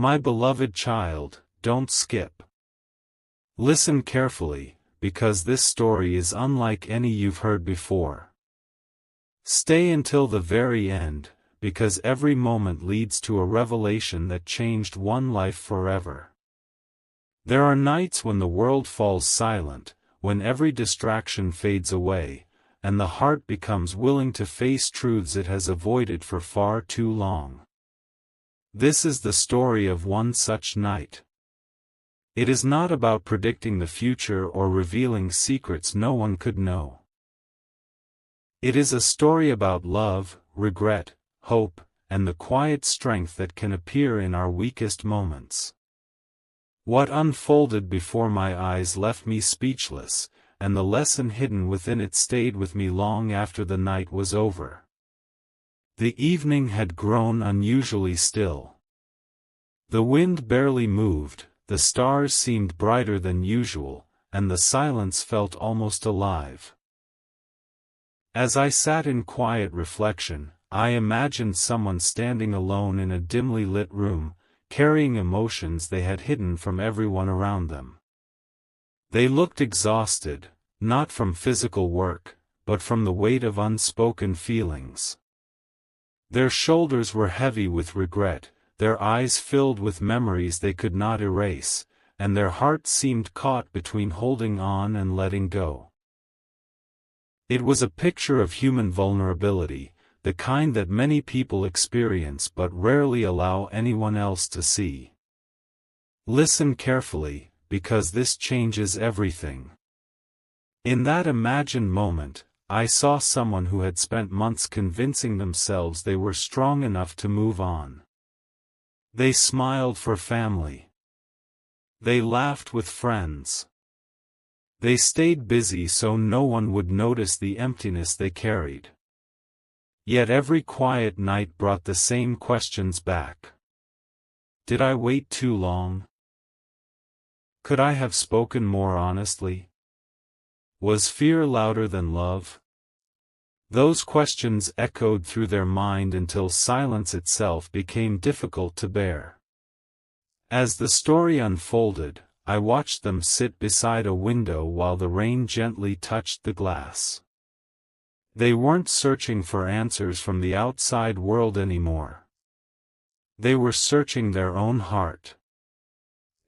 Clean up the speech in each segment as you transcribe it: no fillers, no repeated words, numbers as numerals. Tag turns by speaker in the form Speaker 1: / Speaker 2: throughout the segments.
Speaker 1: My beloved child, don't skip. Listen carefully, because this story is unlike any you've heard before. Stay until the very end, because every moment leads to a revelation that changed one life forever. There are nights when the world falls silent, when every distraction fades away, and the heart becomes willing to face truths it has avoided for far too long. This is the story of one such night. It is not about predicting the future or revealing secrets no one could know. It is a story about love, regret, hope, and the quiet strength that can appear in our weakest moments. What unfolded before my eyes left me speechless, and the lesson hidden within it stayed with me long after the night was over. The evening had grown unusually still. The wind barely moved, the stars seemed brighter than usual, and the silence felt almost alive. As I sat in quiet reflection, I imagined someone standing alone in a dimly lit room, carrying emotions they had hidden from everyone around them. They looked exhausted, not from physical work, but from the weight of unspoken feelings. Their shoulders were heavy with regret, their eyes filled with memories they could not erase, and their hearts seemed caught between holding on and letting go. It was a picture of human vulnerability, the kind that many people experience but rarely allow anyone else to see. Listen carefully, because this changes everything. In that imagined moment, I saw someone who had spent months convincing themselves they were strong enough to move on. They smiled for family. They laughed with friends. They stayed busy so no one would notice the emptiness they carried. Yet every quiet night brought the same questions back. Did I wait too long? Could I have spoken more honestly? Was fear louder than love? Those questions echoed through their mind until silence itself became difficult to bear. As the story unfolded, I watched them sit beside a window while the rain gently touched the glass. They weren't searching for answers from the outside world anymore. They were searching their own heart.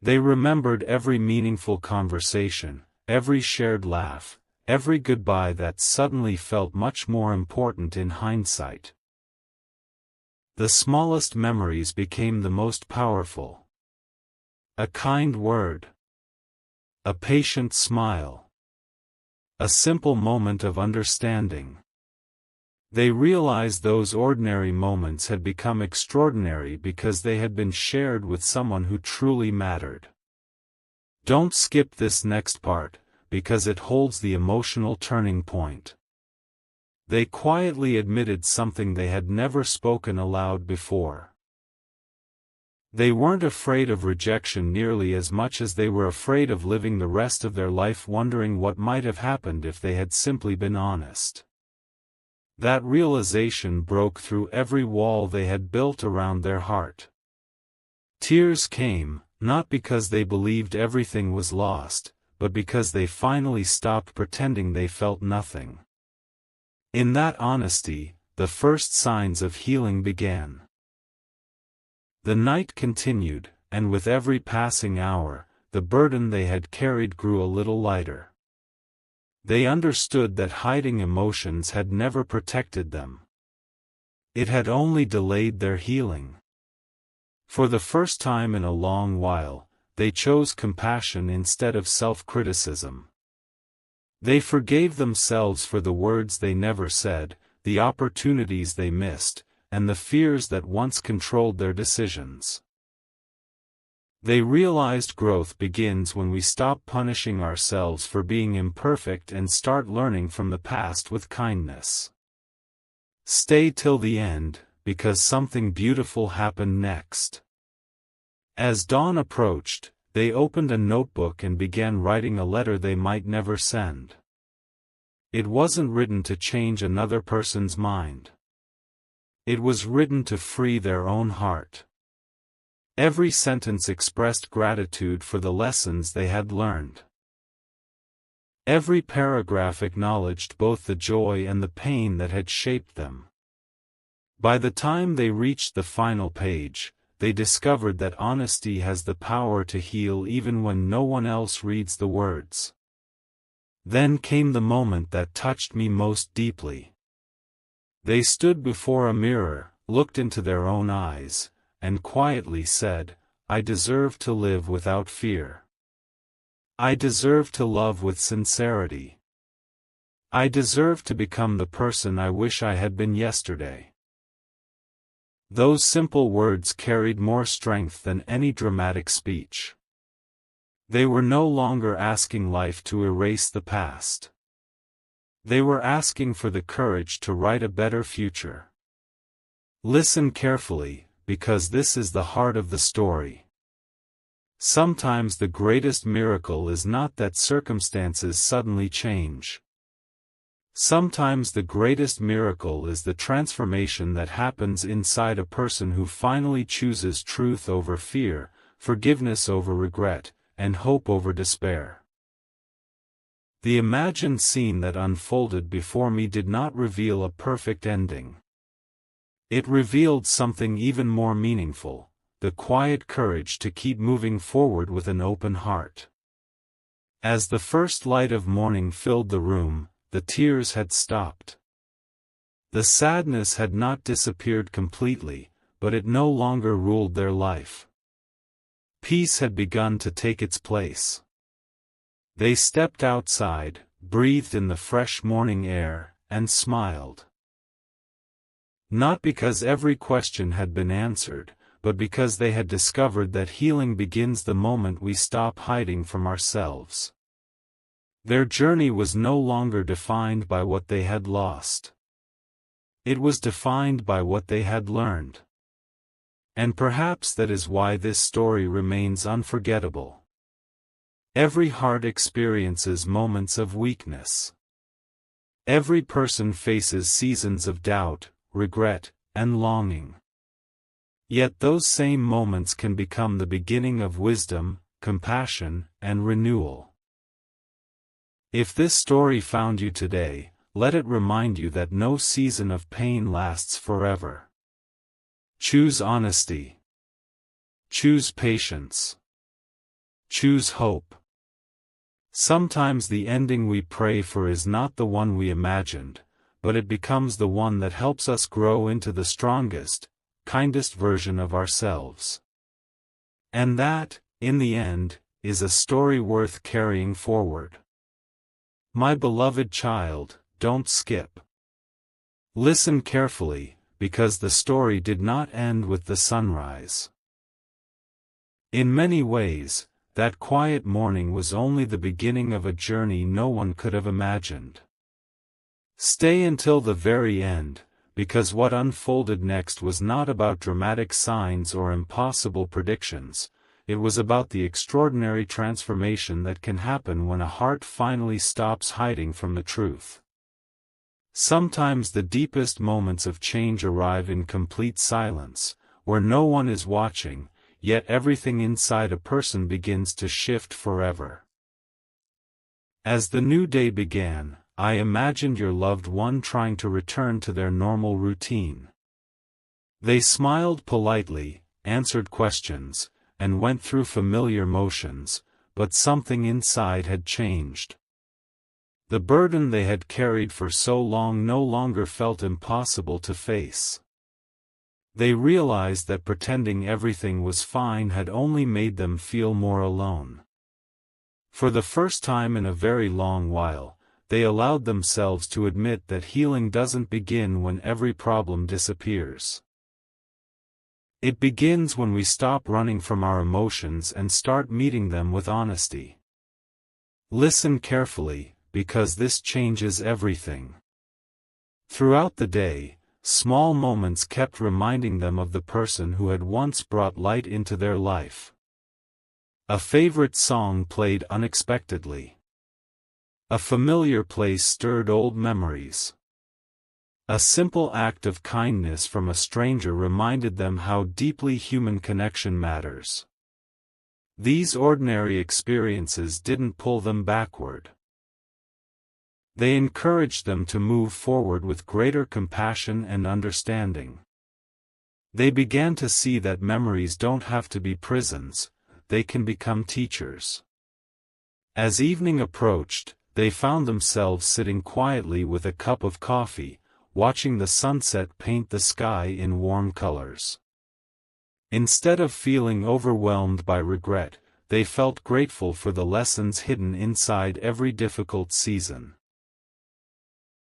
Speaker 1: They remembered every meaningful conversation, every shared laugh, every goodbye that suddenly felt much more important in hindsight. The smallest memories became the most powerful. A kind word. A patient smile. A simple moment of understanding. They realized those ordinary moments had become extraordinary because they had been shared with someone who truly mattered. Don't skip this next part, because it holds the emotional turning point. They quietly admitted something they had never spoken aloud before. They weren't afraid of rejection nearly as much as they were afraid of living the rest of their life wondering what might have happened if they had simply been honest. That realization broke through every wall they had built around their heart. Tears came, not because they believed everything was lost, but because they finally stopped pretending they felt nothing. In that honesty, the first signs of healing began. The night continued, and with every passing hour, the burden they had carried grew a little lighter. They understood that hiding emotions had never protected them. It had only delayed their healing. For the first time in a long while, they chose compassion instead of self-criticism. They forgave themselves for the words they never said, the opportunities they missed, and the fears that once controlled their decisions. They realized growth begins when we stop punishing ourselves for being imperfect and start learning from the past with kindness. Stay till the end, because something beautiful happened next. As dawn approached, they opened a notebook and began writing a letter they might never send. It wasn't written to change another person's mind. It was written to free their own heart. Every sentence expressed gratitude for the lessons they had learned. Every paragraph acknowledged both the joy and the pain that had shaped them. By the time they reached the final page, they discovered that honesty has the power to heal even when no one else reads the words. Then came the moment that touched me most deeply. They stood before a mirror, looked into their own eyes, and quietly said, "I deserve to live without fear. I deserve to love with sincerity. I deserve to become the person I wish I had been yesterday." Those simple words carried more strength than any dramatic speech. They were no longer asking life to erase the past. They were asking for the courage to write a better future. Listen carefully, because this is the heart of the story. Sometimes the greatest miracle is not that circumstances suddenly change. Sometimes the greatest miracle is the transformation that happens inside a person who finally chooses truth over fear, forgiveness over regret, and hope over despair. The imagined scene that unfolded before me did not reveal a perfect ending. It revealed something even more meaningful, the quiet courage to keep moving forward with an open heart. As the first light of morning filled the room, the tears had stopped. The sadness had not disappeared completely, but it no longer ruled their life. Peace had begun to take its place. They stepped outside, breathed in the fresh morning air, and smiled. Not because every question had been answered, but because they had discovered that healing begins the moment we stop hiding from ourselves. Their journey was no longer defined by what they had lost. It was defined by what they had learned. And perhaps that is why this story remains unforgettable. Every heart experiences moments of weakness. Every person faces seasons of doubt, regret, and longing. Yet those same moments can become the beginning of wisdom, compassion, and renewal. If this story found you today, let it remind you that no season of pain lasts forever. Choose honesty. Choose patience. Choose hope. Sometimes the ending we pray for is not the one we imagined, but it becomes the one that helps us grow into the strongest, kindest version of ourselves. And that, in the end, is a story worth carrying forward. My beloved child, don't skip. Listen carefully, because the story did not end with the sunrise. In many ways, that quiet morning was only the beginning of a journey no one could have imagined. Stay until the very end, because what unfolded next was not about dramatic signs or impossible predictions, it was about the extraordinary transformation that can happen when a heart finally stops hiding from the truth. Sometimes the deepest moments of change arrive in complete silence, where no one is watching, yet everything inside a person begins to shift forever. As the new day began, I imagined your loved one trying to return to their normal routine. They smiled politely, answered questions, and went through familiar motions, but something inside had changed. The burden they had carried for so long no longer felt impossible to face. They realized that pretending everything was fine had only made them feel more alone. For the first time in a very long while, they allowed themselves to admit that healing doesn't begin when every problem disappears. It begins when we stop running from our emotions and start meeting them with honesty. Listen carefully, because this changes everything. Throughout the day, small moments kept reminding them of the person who had once brought light into their life. A favorite song played unexpectedly. A familiar place stirred old memories. A simple act of kindness from a stranger reminded them how deeply human connection matters. These ordinary experiences didn't pull them backward. They encouraged them to move forward with greater compassion and understanding. They began to see that memories don't have to be prisons, they can become teachers. As evening approached, they found themselves sitting quietly with a cup of coffee, watching the sunset paint the sky in warm colors. Instead of feeling overwhelmed by regret, they felt grateful for the lessons hidden inside every difficult season.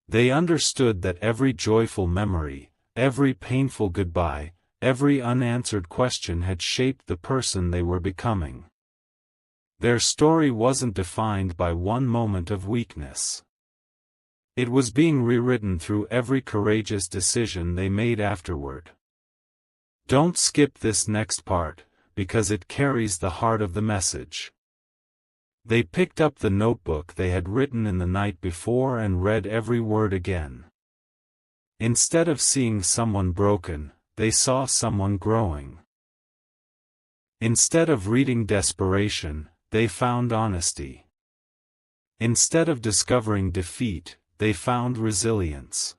Speaker 1: They understood that every joyful memory, every painful goodbye, every unanswered question had shaped the person they were becoming. Their story wasn't defined by one moment of weakness. It was being rewritten through every courageous decision they made afterward. Don't skip this next part, because it carries the heart of the message. They picked up the notebook they had written in the night before and read every word again. Instead of seeing someone broken, they saw someone growing. Instead of reading desperation, they found honesty. Instead of discovering defeat, they found resilience.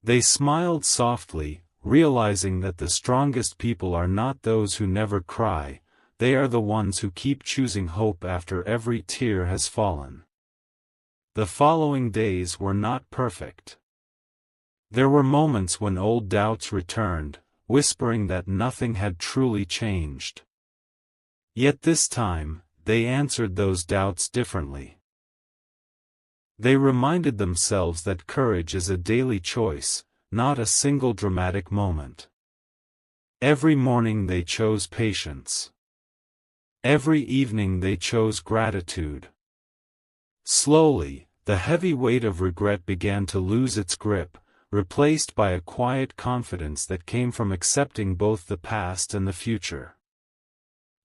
Speaker 1: They smiled softly, realizing that the strongest people are not those who never cry, they are the ones who keep choosing hope after every tear has fallen. The following days were not perfect. There were moments when old doubts returned, whispering that nothing had truly changed. Yet this time, they answered those doubts differently. They reminded themselves that courage is a daily choice, not a single dramatic moment. Every morning they chose patience. Every evening they chose gratitude. Slowly, the heavy weight of regret began to lose its grip, replaced by a quiet confidence that came from accepting both the past and the future.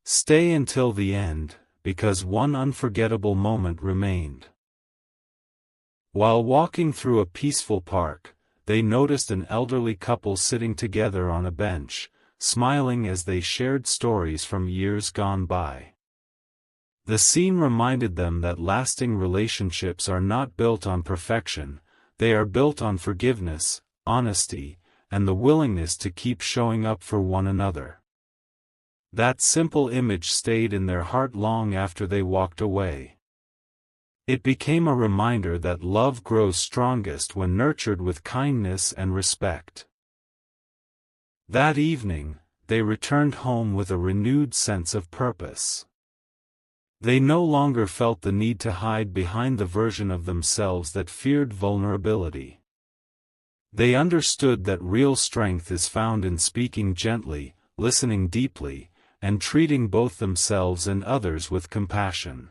Speaker 1: Stay until the end, because one unforgettable moment remained. While walking through a peaceful park, they noticed an elderly couple sitting together on a bench, smiling as they shared stories from years gone by. The scene reminded them that lasting relationships are not built on perfection, they are built on forgiveness, honesty, and the willingness to keep showing up for one another. That simple image stayed in their heart long after they walked away. It became a reminder that love grows strongest when nurtured with kindness and respect. That evening, they returned home with a renewed sense of purpose. They no longer felt the need to hide behind the version of themselves that feared vulnerability. They understood that real strength is found in speaking gently, listening deeply, and treating both themselves and others with compassion.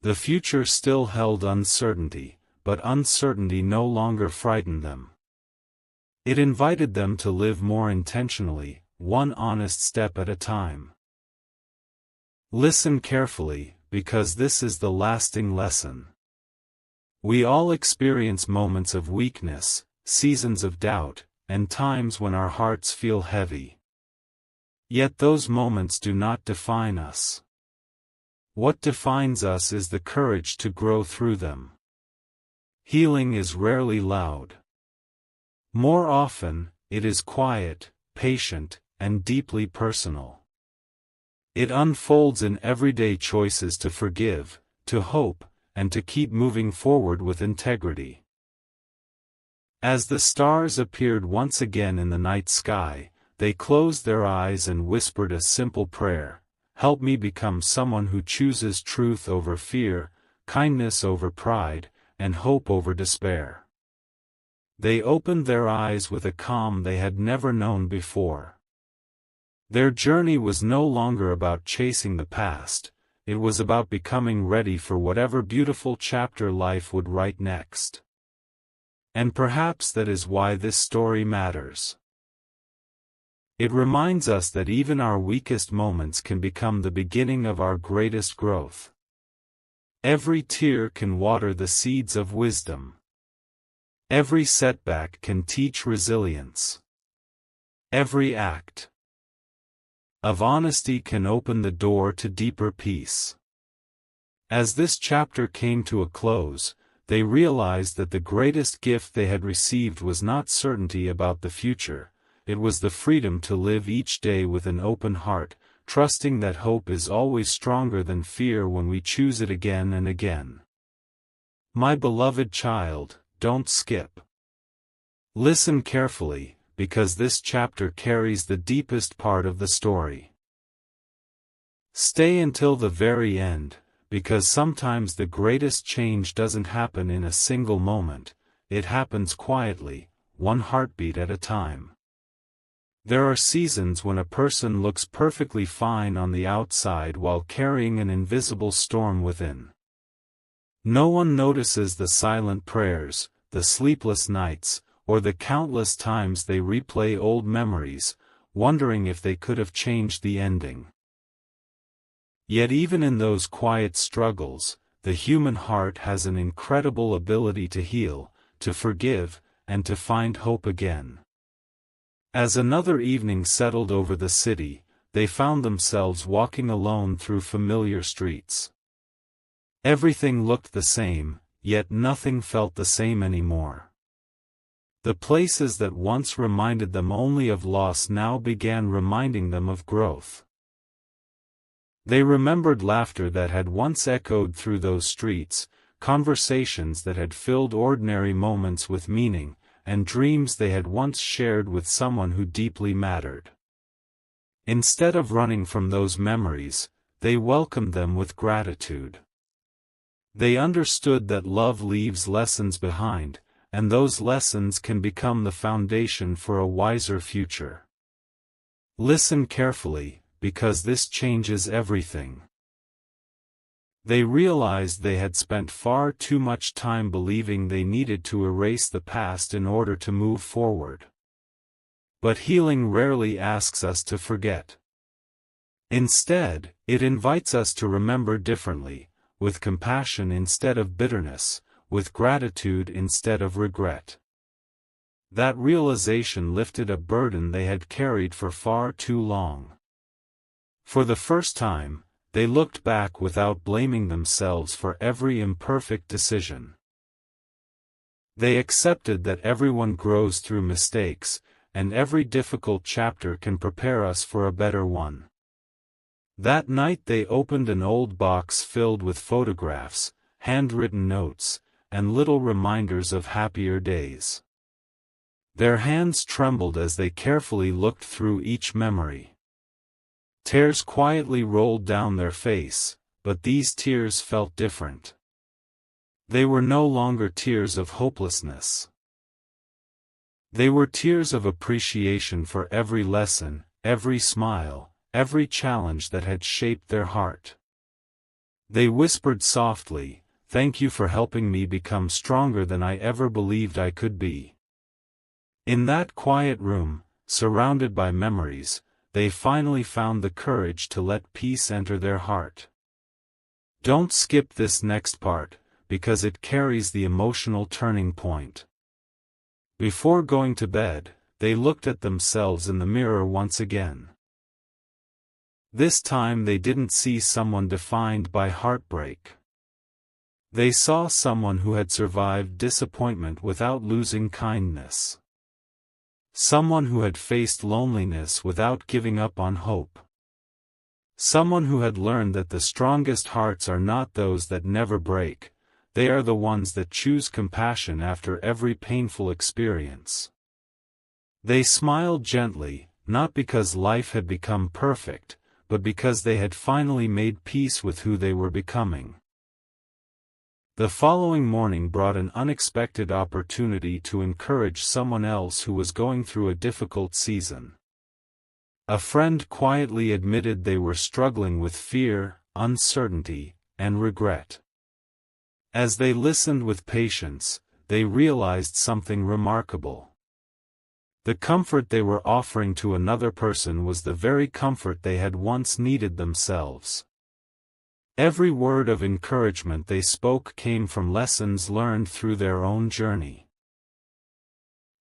Speaker 1: The future still held uncertainty, but uncertainty no longer frightened them. It invited them to live more intentionally, one honest step at a time. Listen carefully, because this is the lasting lesson. We all experience moments of weakness, seasons of doubt, and times when our hearts feel heavy. Yet those moments do not define us. What defines us is the courage to grow through them. Healing is rarely loud. More often, it is quiet, patient, and deeply personal. It unfolds in everyday choices to forgive, to hope, and to keep moving forward with integrity. As the stars appeared once again in the night sky, they closed their eyes and whispered a simple prayer: "Help me become someone who chooses truth over fear, kindness over pride, and hope over despair." They opened their eyes with a calm they had never known before. Their journey was no longer about chasing the past, it was about becoming ready for whatever beautiful chapter life would write next. And perhaps that is why this story matters. It reminds us that even our weakest moments can become the beginning of our greatest growth. Every tear can water the seeds of wisdom. Every setback can teach resilience. Every act of honesty can open the door to deeper peace. As this chapter came to a close, they realized that the greatest gift they had received was not certainty about the future, it was the freedom to live each day with an open heart, trusting that hope is always stronger than fear when we choose it again and again. My beloved child, don't skip. Listen carefully, because this chapter carries the deepest part of the story. Stay until the very end, because sometimes the greatest change doesn't happen in a single moment, it happens quietly, one heartbeat at a time. There are seasons when a person looks perfectly fine on the outside while carrying an invisible storm within. No one notices the silent prayers, the sleepless nights, or the countless times they replay old memories, wondering if they could have changed the ending. Yet even in those quiet struggles, the human heart has an incredible ability to heal, to forgive, and to find hope again. As another evening settled over the city, they found themselves walking alone through familiar streets. Everything looked the same, yet nothing felt the same anymore. The places that once reminded them only of loss now began reminding them of growth. They remembered laughter that had once echoed through those streets, conversations that had filled ordinary moments with meaning, and dreams they had once shared with someone who deeply mattered. Instead of running from those memories, they welcomed them with gratitude. They understood that love leaves lessons behind, and those lessons can become the foundation for a wiser future. Listen carefully, because this changes everything. They realized they had spent far too much time believing they needed to erase the past in order to move forward. But healing rarely asks us to forget. Instead, it invites us to remember differently, with compassion instead of bitterness, with gratitude instead of regret. That realization lifted a burden they had carried for far too long. For the first time, they looked back without blaming themselves for every imperfect decision. They accepted that everyone grows through mistakes, and every difficult chapter can prepare us for a better one. That night they opened an old box filled with photographs, handwritten notes, and little reminders of happier days. Their hands trembled as they carefully looked through each memory. Tears quietly rolled down their face, but these tears felt different. They were no longer tears of hopelessness. They were tears of appreciation for every lesson, every smile, every challenge that had shaped their heart. They whispered softly, "Thank you for helping me become stronger than I ever believed I could be." In that quiet room, surrounded by memories, they finally found the courage to let peace enter their heart. Don't skip this next part, because it carries the emotional turning point. Before going to bed, they looked at themselves in the mirror once again. This time they didn't see someone defined by heartbreak. They saw someone who had survived disappointment without losing kindness. Someone who had faced loneliness without giving up on hope. Someone who had learned that the strongest hearts are not those that never break, they are the ones that choose compassion after every painful experience. They smiled gently, not because life had become perfect, but because they had finally made peace with who they were becoming. The following morning brought an unexpected opportunity to encourage someone else who was going through a difficult season. A friend quietly admitted they were struggling with fear, uncertainty, and regret. As they listened with patience, they realized something remarkable. The comfort they were offering to another person was the very comfort they had once needed themselves. Every word of encouragement they spoke came from lessons learned through their own journey.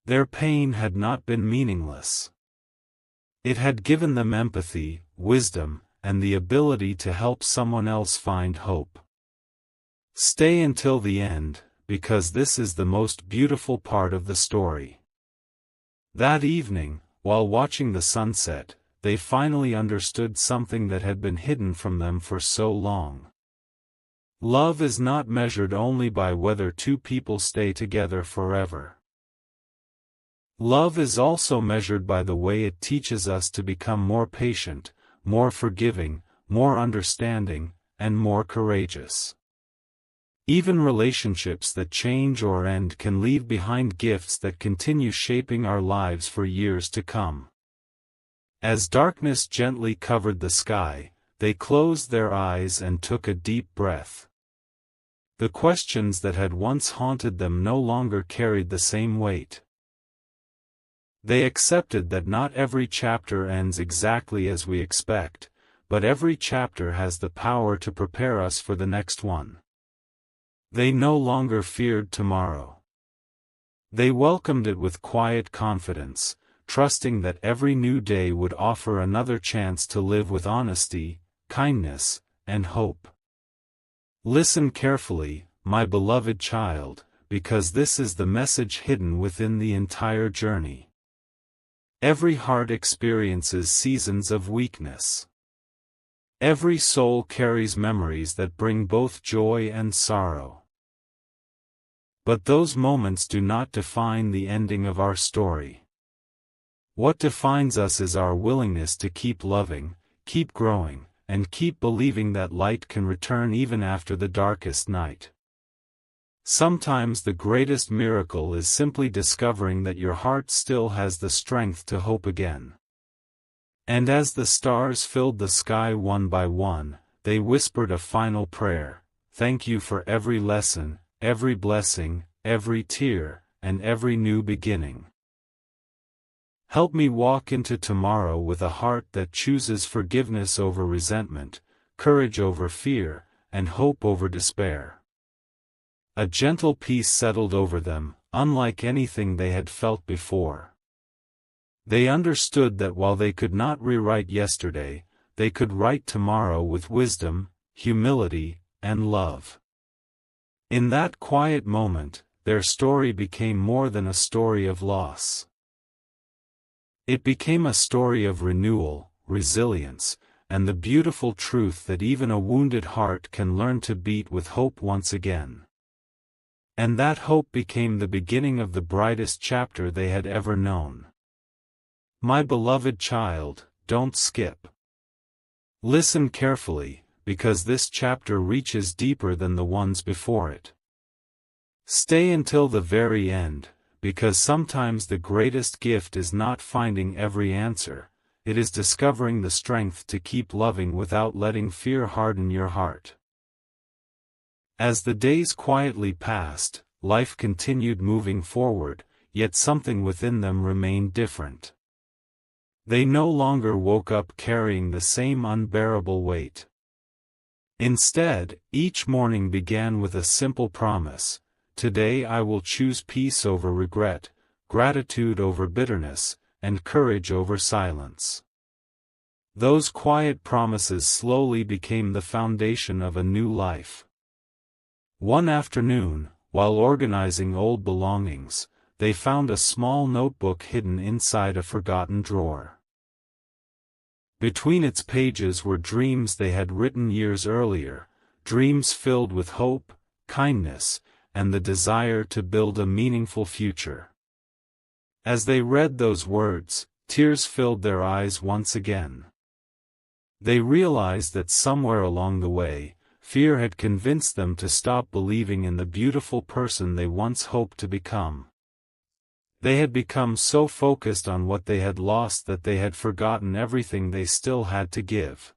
Speaker 1: Their pain had not been meaningless. It had given them empathy, wisdom, and the ability to help someone else find hope. Stay until the end, because this is the most beautiful part of the story. That evening, while watching the sunset, they finally understood something that had been hidden from them for so long. Love is not measured only by whether two people stay together forever. Love is also measured by the way it teaches us to become more patient, more forgiving, more understanding, and more courageous. Even relationships that change or end can leave behind gifts that continue shaping our lives for years to come. As darkness gently covered the sky, they closed their eyes and took a deep breath. The questions that had once haunted them no longer carried the same weight. They accepted that not every chapter ends exactly as we expect, but every chapter has the power to prepare us for the next one. They no longer feared tomorrow. They welcomed it with quiet confidence, trusting that every new day would offer another chance to live with honesty, kindness, and hope. Listen carefully, my beloved child, because this is the message hidden within the entire journey. Every heart experiences seasons of weakness. Every soul carries memories that bring both joy and sorrow. But those moments do not define the ending of our story. What defines us is our willingness to keep loving, keep growing, and keep believing that light can return even after the darkest night. Sometimes the greatest miracle is simply discovering that your heart still has the strength to hope again. And as the stars filled the sky one by one, they whispered a final prayer: thank you for every lesson, every blessing, every tear, and every new beginning. Help me walk into tomorrow with a heart that chooses forgiveness over resentment, courage over fear, and hope over despair. A gentle peace settled over them, unlike anything they had felt before. They understood that while they could not rewrite yesterday, they could write tomorrow with wisdom, humility, and love. In that quiet moment, their story became more than a story of loss. It became a story of renewal, resilience, and the beautiful truth that even a wounded heart can learn to beat with hope once again. And that hope became the beginning of the brightest chapter they had ever known. My beloved child, don't skip. Listen carefully, because this chapter reaches deeper than the ones before it. Stay until the very end, because sometimes the greatest gift is not finding every answer, it is discovering the strength to keep loving without letting fear harden your heart. As the days quietly passed, life continued moving forward, yet something within them remained different. They no longer woke up carrying the same unbearable weight. Instead, each morning began with a simple promise: today I will choose peace over regret, gratitude over bitterness, and courage over silence. Those quiet promises slowly became the foundation of a new life. One afternoon, while organizing old belongings, they found a small notebook hidden inside a forgotten drawer. Between its pages were dreams they had written years earlier, dreams filled with hope, kindness, and the desire to build a meaningful future. As they read those words, tears filled their eyes once again. They realized that somewhere along the way, fear had convinced them to stop believing in the beautiful person they once hoped to become. They had become so focused on what they had lost that they had forgotten everything they still had to give.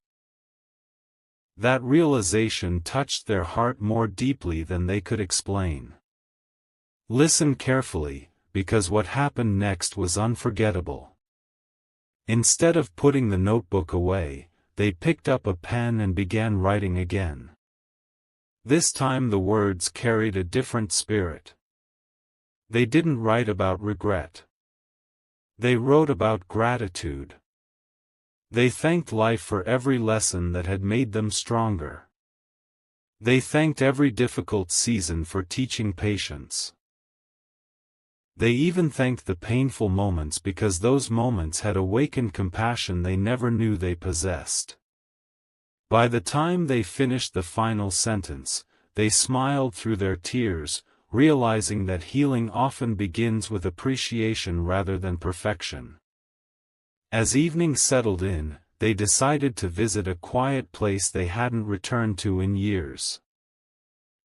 Speaker 1: That realization touched their heart more deeply than they could explain. Listen carefully, because what happened next was unforgettable. Instead of putting the notebook away, they picked up a pen and began writing again. This time the words carried a different spirit. They didn't write about regret. They wrote about gratitude. They thanked life for every lesson that had made them stronger. They thanked every difficult season for teaching patience. They even thanked the painful moments because those moments had awakened compassion they never knew they possessed. By the time they finished the final sentence, they smiled through their tears, realizing that healing often begins with appreciation rather than perfection. As evening settled in, they decided to visit a quiet place they hadn't returned to in years.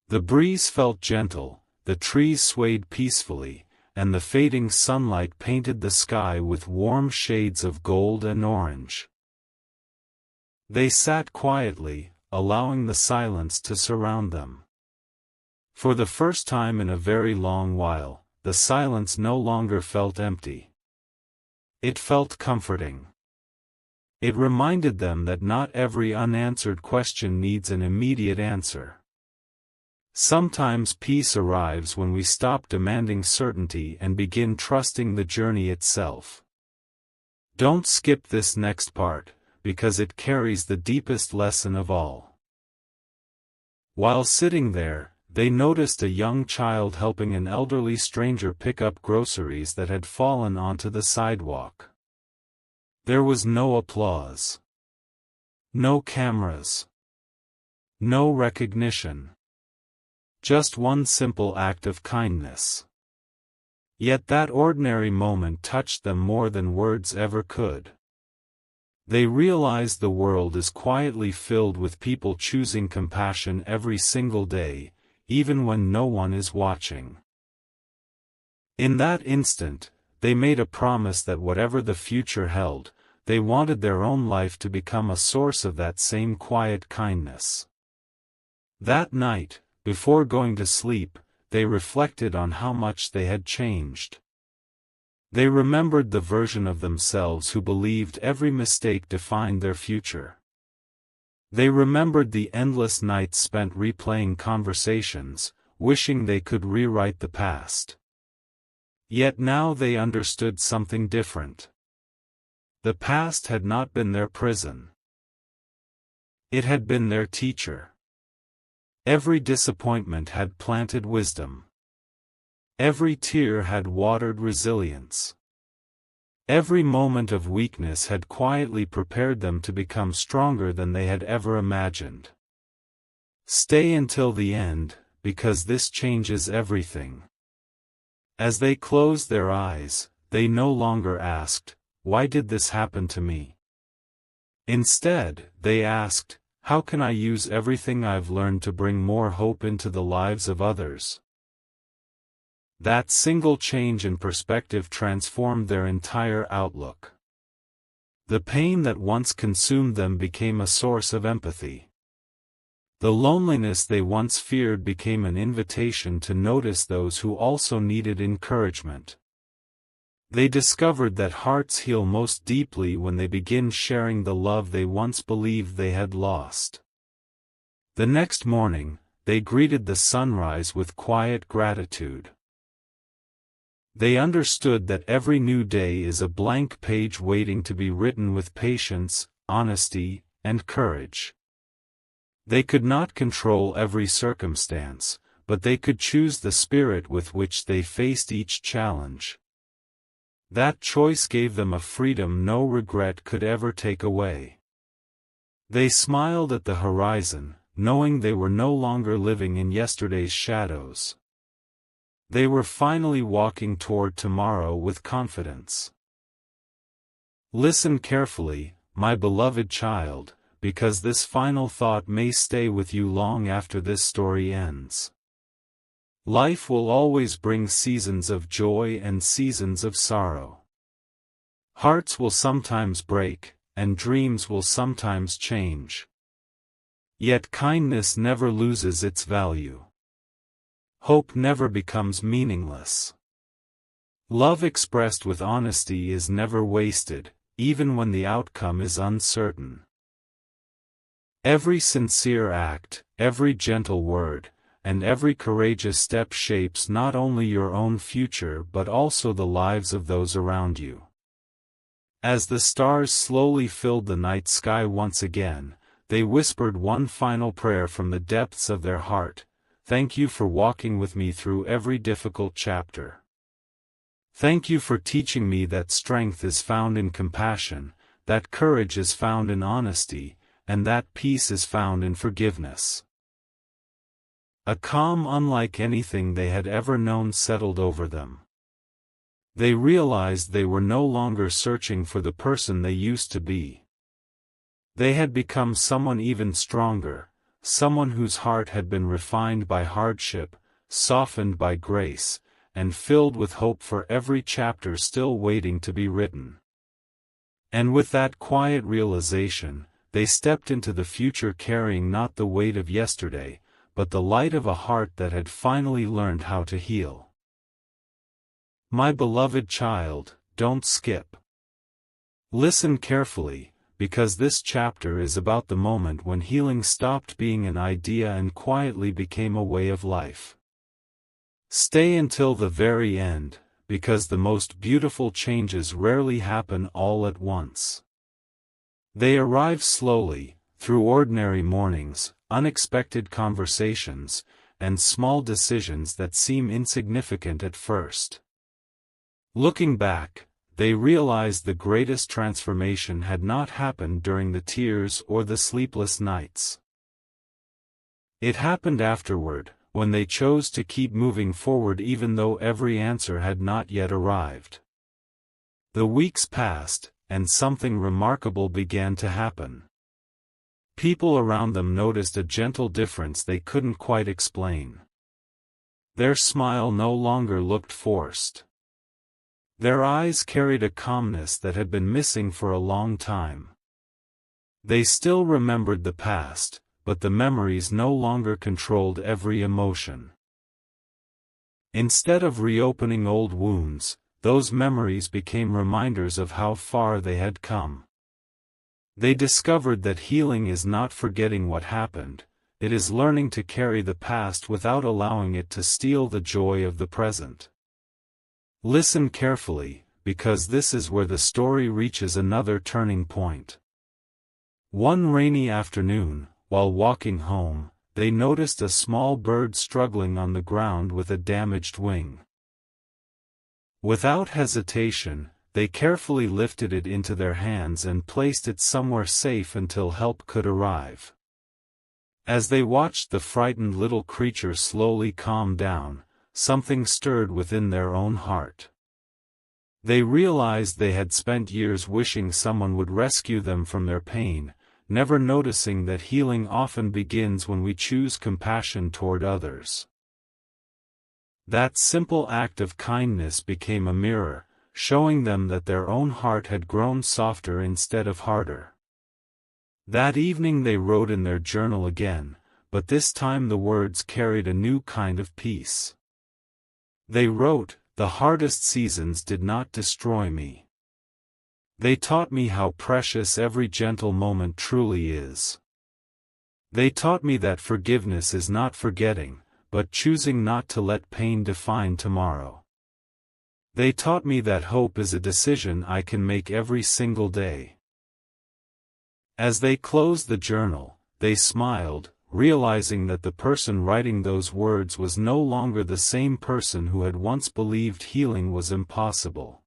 Speaker 1: The breeze felt gentle, the trees swayed peacefully, and the fading sunlight painted the sky with warm shades of gold and orange. They sat quietly, allowing the silence to surround them. For the first time in a very long while, the silence no longer felt empty. It felt comforting. It reminded them that not every unanswered question needs an immediate answer. Sometimes peace arrives when we stop demanding certainty and begin trusting the journey itself. Don't skip this next part, because it carries the deepest lesson of all. While sitting there, they noticed a young child helping an elderly stranger pick up groceries that had fallen onto the sidewalk. There was no applause. No cameras. No recognition. Just one simple act of kindness. Yet that ordinary moment touched them more than words ever could. They realized the world is quietly filled with people choosing compassion every single day, even when no one is watching. In that instant, they made a promise that whatever the future held, they wanted their own life to become a source of that same quiet kindness. That night, before going to sleep, they reflected on how much they had changed. They remembered the version of themselves who believed every mistake defined their future. They remembered the endless nights spent replaying conversations, wishing they could rewrite the past. Yet now they understood something different. The past had not been their prison. It had been their teacher. Every disappointment had planted wisdom. Every tear had watered resilience. Every moment of weakness had quietly prepared them to become stronger than they had ever imagined. Stay until the end, because this changes everything. As they closed their eyes, they no longer asked, "Why did this happen to me?" Instead, they asked, "How can I use everything I've learned to bring more hope into the lives of others?" That single change in perspective transformed their entire outlook. The pain that once consumed them became a source of empathy. The loneliness they once feared became an invitation to notice those who also needed encouragement. They discovered that hearts heal most deeply when they begin sharing the love they once believed they had lost. The next morning, they greeted the sunrise with quiet gratitude. They understood that every new day is a blank page waiting to be written with patience, honesty, and courage. They could not control every circumstance, but they could choose the spirit with which they faced each challenge. That choice gave them a freedom no regret could ever take away. They smiled at the horizon, knowing they were no longer living in yesterday's shadows. They were finally walking toward tomorrow with confidence. Listen carefully, my beloved child, because this final thought may stay with you long after this story ends. Life will always bring seasons of joy and seasons of sorrow. Hearts will sometimes break, and dreams will sometimes change. Yet kindness never loses its value. Hope never becomes meaningless. Love expressed with honesty is never wasted, even when the outcome is uncertain. Every sincere act, every gentle word, and every courageous step shapes not only your own future but also the lives of those around you. As the stars slowly filled the night sky once again, they whispered one final prayer from the depths of their heart: "Thank you for walking with me through every difficult chapter. Thank you for teaching me that strength is found in compassion, that courage is found in honesty, and that peace is found in forgiveness." A calm unlike anything they had ever known settled over them. They realized they were no longer searching for the person they used to be. They had become someone even stronger, someone whose heart had been refined by hardship, softened by grace, and filled with hope for every chapter still waiting to be written. And with that quiet realization, they stepped into the future carrying not the weight of yesterday, but the light of a heart that had finally learned how to heal. My beloved child, don't skip. Listen carefully, because this chapter is about the moment when healing stopped being an idea and quietly became a way of life. Stay until the very end, because the most beautiful changes rarely happen all at once. They arrive slowly, through ordinary mornings, unexpected conversations, and small decisions that seem insignificant at first. Looking back, they realized the greatest transformation had not happened during the tears or the sleepless nights. It happened afterward, when they chose to keep moving forward even though every answer had not yet arrived. The weeks passed, and something remarkable began to happen. People around them noticed a gentle difference they couldn't quite explain. Their smile no longer looked forced. Their eyes carried a calmness that had been missing for a long time. They still remembered the past, but the memories no longer controlled every emotion. Instead of reopening old wounds, those memories became reminders of how far they had come. They discovered that healing is not forgetting what happened, it is learning to carry the past without allowing it to steal the joy of the present. Listen carefully, because this is where the story reaches another turning point. One rainy afternoon, while walking home, they noticed a small bird struggling on the ground with a damaged wing. Without hesitation, they carefully lifted it into their hands and placed it somewhere safe until help could arrive. As they watched the frightened little creature slowly calm down, something stirred within their own heart. They realized they had spent years wishing someone would rescue them from their pain, never noticing that healing often begins when we choose compassion toward others. That simple act of kindness became a mirror, showing them that their own heart had grown softer instead of harder. That evening they wrote in their journal again, but this time the words carried a new kind of peace. They wrote, "The hardest seasons did not destroy me. They taught me how precious every gentle moment truly is. They taught me that forgiveness is not forgetting, but choosing not to let pain define tomorrow. They taught me that hope is a decision I can make every single day." As they closed the journal, they smiled, realizing that the person writing those words was no longer the same person who had once believed healing was impossible.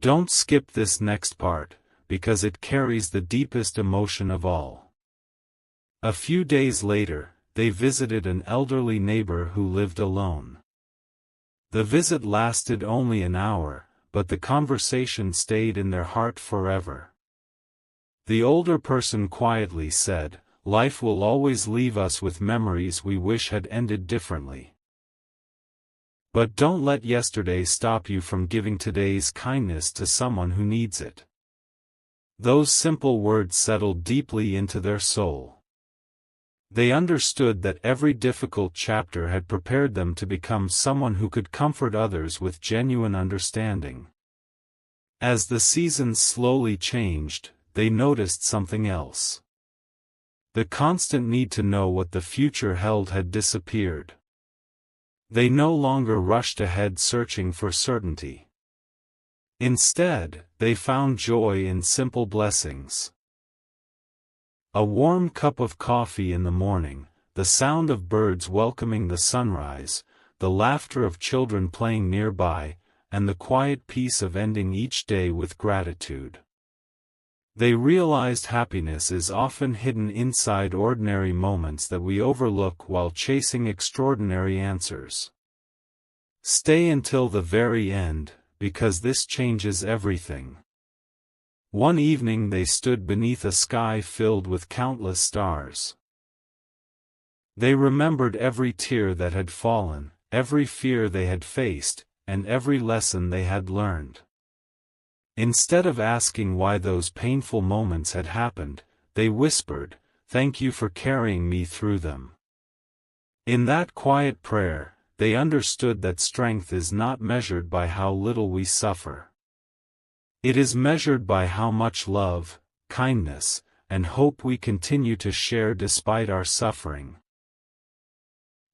Speaker 1: Don't skip this next part, because it carries the deepest emotion of all. A few days later, they visited an elderly neighbor who lived alone. The visit lasted only an hour, but the conversation stayed in their heart forever. The older person quietly said, "Life will always leave us with memories we wish had ended differently. But don't let yesterday stop you from giving today's kindness to someone who needs it." Those simple words settled deeply into their soul. They understood that every difficult chapter had prepared them to become someone who could comfort others with genuine understanding. As the seasons slowly changed, they noticed something else. The constant need to know what the future held had disappeared. They no longer rushed ahead searching for certainty. Instead, they found joy in simple blessings. A warm cup of coffee in the morning, the sound of birds welcoming the sunrise, the laughter of children playing nearby, and the quiet peace of ending each day with gratitude. They realized happiness is often hidden inside ordinary moments that we overlook while chasing extraordinary answers. Stay until the very end, because this changes everything. One evening they stood beneath a sky filled with countless stars. They remembered every tear that had fallen, every fear they had faced, and every lesson they had learned. Instead of asking why those painful moments had happened, they whispered, "Thank you for carrying me through them." In that quiet prayer, they understood that strength is not measured by how little we suffer. It is measured by how much love, kindness, and hope we continue to share despite our suffering.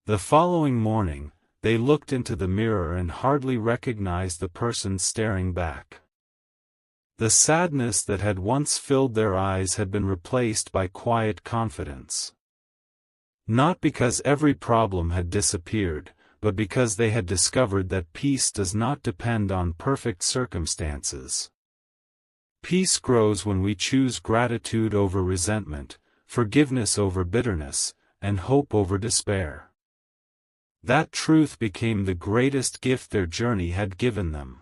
Speaker 1: The following morning, they looked into the mirror and hardly recognized the person staring back. The sadness that had once filled their eyes had been replaced by quiet confidence. Not because every problem had disappeared, but because they had discovered that peace does not depend on perfect circumstances. Peace grows when we choose gratitude over resentment, forgiveness over bitterness, and hope over despair. That truth became the greatest gift their journey had given them.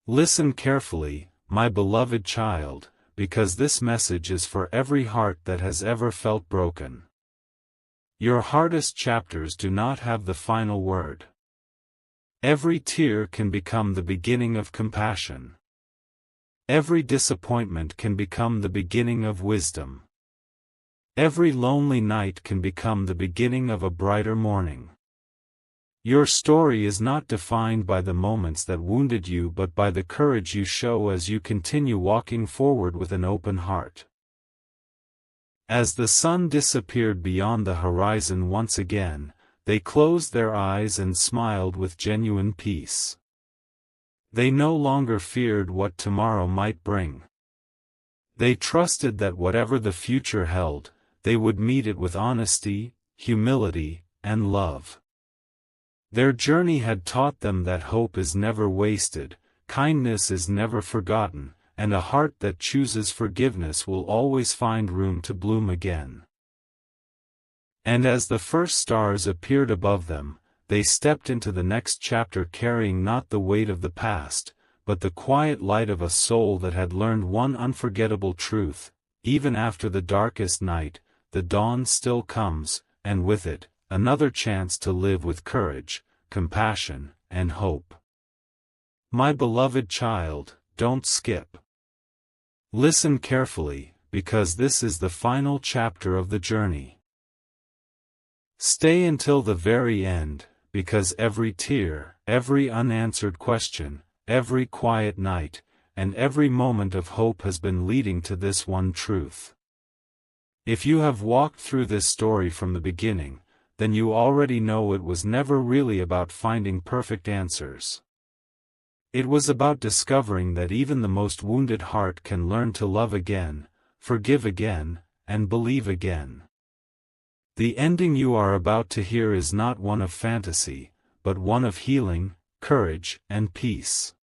Speaker 1: Listen carefully, my beloved child, because this message is for every heart that has ever felt broken. Your hardest chapters do not have the final word. Every tear can become the beginning of compassion. Every disappointment can become the beginning of wisdom. Every lonely night can become the beginning of a brighter morning. Your story is not defined by the moments that wounded you but by the courage you show as you continue walking forward with an open heart. As the sun disappeared beyond the horizon once again, they closed their eyes and smiled with genuine peace. They no longer feared what tomorrow might bring. They trusted that whatever the future held, they would meet it with honesty, humility, and love. Their journey had taught them that hope is never wasted, kindness is never forgotten, and a heart that chooses forgiveness will always find room to bloom again. And as the first stars appeared above them, they stepped into the next chapter carrying not the weight of the past, but the quiet light of a soul that had learned one unforgettable truth: even after the darkest night, the dawn still comes, and with it, another chance to live with courage, compassion, and hope. My beloved child, don't skip. Listen carefully, because this is the final chapter of the journey. Stay until the very end, because every tear, every unanswered question, every quiet night, and every moment of hope has been leading to this one truth. If you have walked through this story from the beginning, then you already know it was never really about finding perfect answers. It was about discovering that even the most wounded heart can learn to love again, forgive again, and believe again. The ending you are about to hear is not one of fantasy, but one of healing, courage, and peace.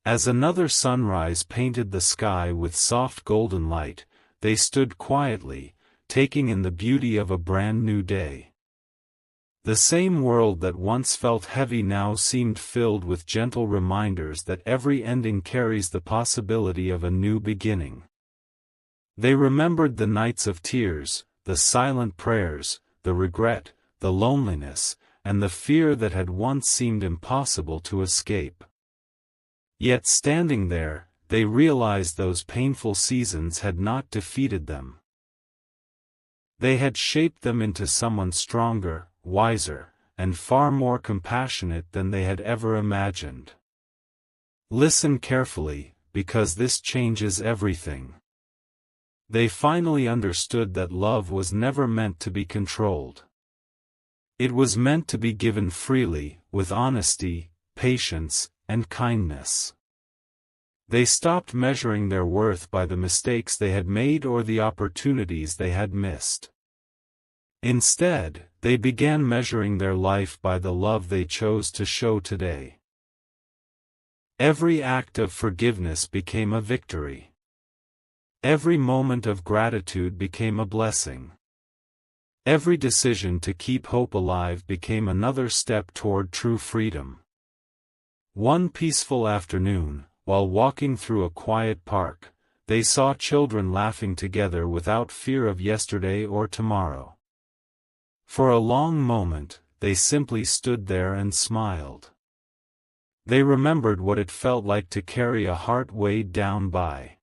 Speaker 1: As another sunrise painted the sky with soft golden light, they stood quietly, taking in the beauty of a brand new day. The same world that once felt heavy now seemed filled with gentle reminders that every ending carries the possibility of a new beginning. They remembered the nights of tears, the silent prayers, the regret, the loneliness, and the fear that had once seemed impossible to escape. Yet standing there, they realized those painful seasons had not defeated them. They had shaped them into someone stronger, wiser, and far more compassionate than they had ever imagined. Listen carefully, because this changes everything. They finally understood that love was never meant to be controlled. It was meant to be given freely, with honesty, patience, and kindness. They stopped measuring their worth by the mistakes they had made or the opportunities they had missed. Instead, they began measuring their life by the love they chose to show today. Every act of forgiveness became a victory. Every moment of gratitude became a blessing. Every decision to keep hope alive became another step toward true freedom. One peaceful afternoon, while walking through a quiet park, they saw children laughing together without fear of yesterday or tomorrow. For a long moment, they simply stood there and smiled. They remembered what it felt like to carry a heart weighed down by